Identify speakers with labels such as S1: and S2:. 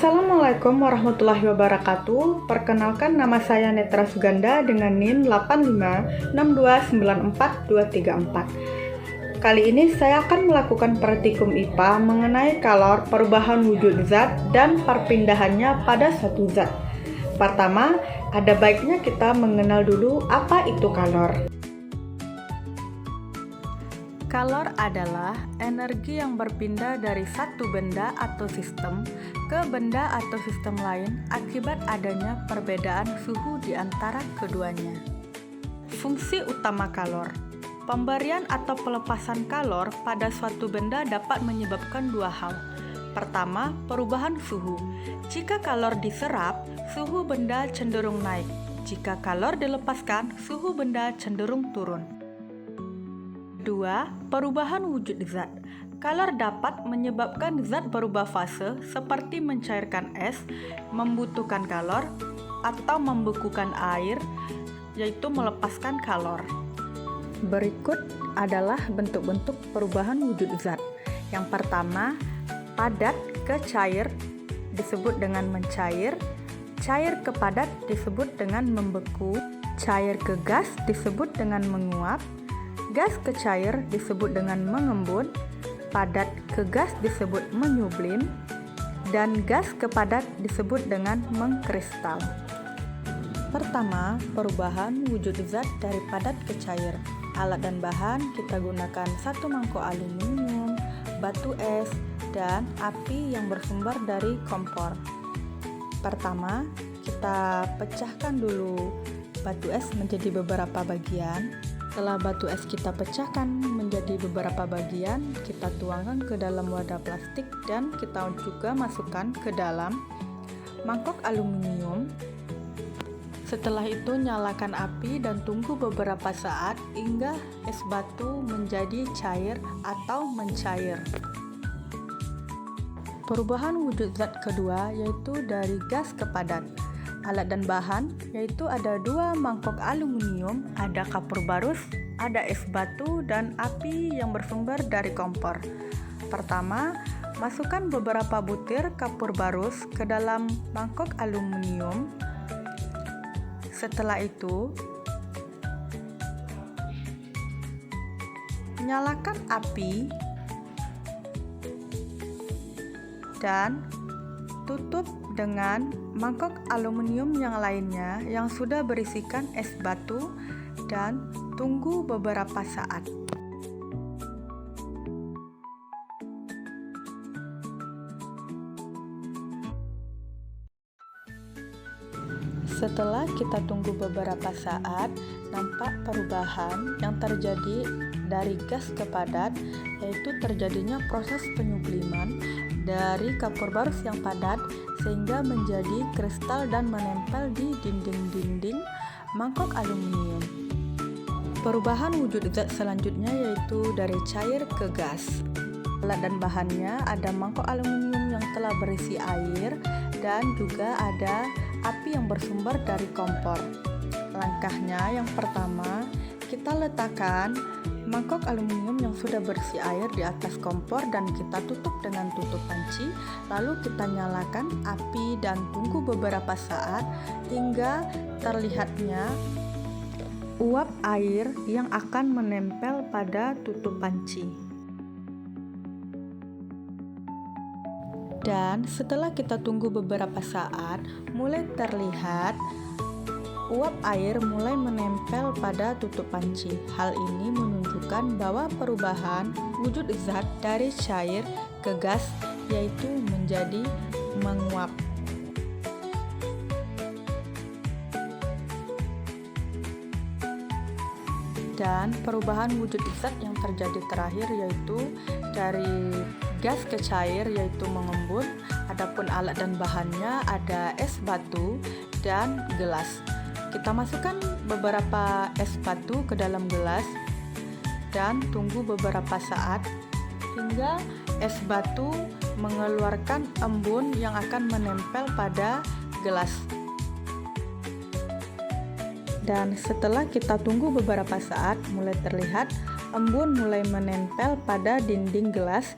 S1: Assalamualaikum warahmatullahi wabarakatuh. Perkenalkan, nama saya Netra Suganda dengan NIM 856294. Kali ini saya akan melakukan praktikum IPA mengenai kalor, perubahan wujud zat, dan perpindahannya pada suatu zat. Pertama, ada baiknya kita mengenal dulu apa itu kalor. Kalor adalah energi yang berpindah dari satu benda atau sistem ke benda atau sistem lain akibat adanya perbedaan suhu di antara keduanya. Fungsi utama kalor. Pemberian atau pelepasan kalor pada suatu benda dapat menyebabkan dua hal. Pertama, perubahan suhu. Jika kalor diserap, suhu benda cenderung naik. Jika kalor dilepaskan, suhu benda cenderung turun. 2. Perubahan wujud zat. Kalor dapat menyebabkan zat berubah fase seperti mencairkan es, membutuhkan kalor, atau membekukan air, yaitu melepaskan kalor. Berikut adalah bentuk-bentuk perubahan wujud zat. Yang pertama, padat ke cair disebut dengan mencair, cair ke padat disebut dengan membeku, cair ke gas disebut dengan menguap, gas ke cair disebut dengan mengembun, padat ke gas disebut menyublim, dan gas ke padat disebut dengan mengkristal. Pertama, perubahan wujud zat dari padat ke cair. Alat dan bahan kita gunakan 1 mangkok aluminium, batu es, dan api yang bersumber dari kompor. Pertama, kita pecahkan dulu batu es menjadi beberapa bagian. Setelah batu es kita pecahkan menjadi beberapa bagian, kita tuangkan ke dalam wadah plastik dan kita juga masukkan ke dalam mangkok aluminium. Setelah itu nyalakan api dan tunggu beberapa saat hingga es batu menjadi cair atau mencair. Perubahan wujud zat kedua yaitu dari gas ke padat. Alat dan bahan yaitu ada 2 mangkok aluminium, ada kapur barus, ada es batu, dan api yang bersumber dari kompor. Pertama, masukkan beberapa butir kapur barus ke dalam mangkok aluminium. Setelah itu, nyalakan api dan tutup dengan mangkok aluminium yang lainnya yang sudah berisikan es batu dan tunggu beberapa saat. Setelah kita tunggu beberapa saat, nampak perubahan yang terjadi dari gas ke padat, yaitu terjadinya proses penyubliman dari kapur barus yang padat sehingga menjadi kristal dan menempel di dinding-dinding mangkok aluminium. Perubahan wujud zat selanjutnya yaitu dari cair ke gas. Alat dan bahannya ada mangkok aluminium yang telah berisi air dan juga ada api yang bersumber dari kompor. Langkahnya yang pertama, kita letakkan mangkok aluminium yang sudah berisi air di atas kompor dan kita tutup dengan tutup panci, lalu kita nyalakan api dan tunggu beberapa saat hingga terlihatnya uap air yang akan menempel pada tutup panci. Dan setelah kita tunggu beberapa saat, mulai terlihat uap air mulai menempel pada tutup panci. Hal ini menunjukkan bahwa perubahan wujud zat dari cair ke gas yaitu menjadi menguap. Dan perubahan wujud zat yang terjadi terakhir yaitu dari gas ke cair yaitu mengembun. Adapun alat dan bahannya ada es batu dan gelas. Kita masukkan beberapa es batu ke dalam gelas dan tunggu beberapa saat hingga es batu mengeluarkan embun yang akan menempel pada gelas. Dan setelah kita tunggu beberapa saat, mulai terlihat embun mulai menempel pada dinding gelas